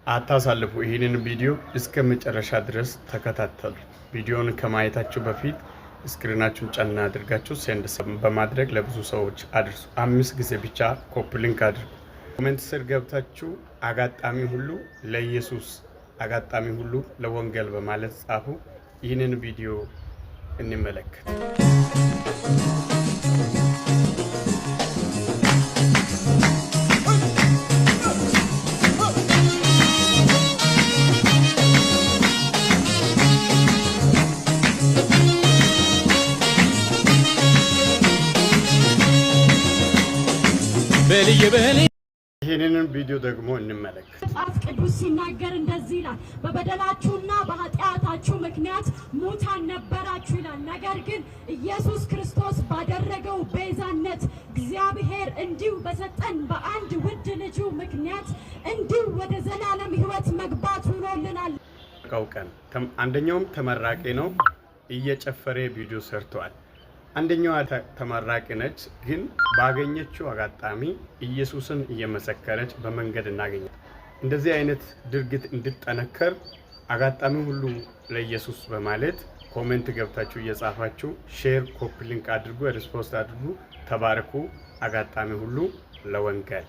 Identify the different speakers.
Speaker 1: አታሳልፉ። ይህንን ቪዲዮ እስከ መጨረሻ ድረስ ተከታተሉ። ቪዲዮውን ከማየታችሁ በፊት ስክሪናችሁን ጫና አድርጋችሁ ሴንድ በማድረግ ለብዙ ሰዎች አድርሱ። 5 ጊዜ ብቻ ኮፒ ሊንክ አድርጉ። ኮሜንት ስር ገብታችሁ አጋጣሚ ሁሉ ለኢየሱስ፣ አጋጣሚ ሁሉ ለወንጌል በማለት ጻፉ። ይህንን ቪዲዮ እንመለከት። ይህንን ቪዲዮ ደግሞ እንመለከት።
Speaker 2: መጽሐፍ ቅዱስ ሲናገር እንደዚህ ይላል፣ በበደላችሁና በኃጢአታችሁ ምክንያት ሙታን ነበራችሁ ይላል። ነገር ግን ኢየሱስ ክርስቶስ ባደረገው ቤዛነት እግዚአብሔር እንዲሁ በሰጠን በአንድ ውድ ልጁ ምክንያት እንዲሁ ወደ ዘላለም ሕይወት መግባት ሆኖልናል።
Speaker 1: ቀውቀን አንደኛውም ተመራቂ ነው፣ እየጨፈረ ቪዲዮ ሰርቷል። አንደኛዋ ተመራቂ ነች፣ ግን ባገኘችው አጋጣሚ ኢየሱስን እየመሰከረች በመንገድ እናገኛለን። እንደዚህ አይነት ድርጊት እንድጠነከር አጋጣሚ ሁሉ ለኢየሱስ በማለት ኮሜንት ገብታችሁ እየጻፋችሁ ሼር፣ ኮፒ ሊንክ አድርጉ፣ ሪፖስት አድርጉ። ተባረኩ። አጋጣሚ ሁሉ ለወንጌል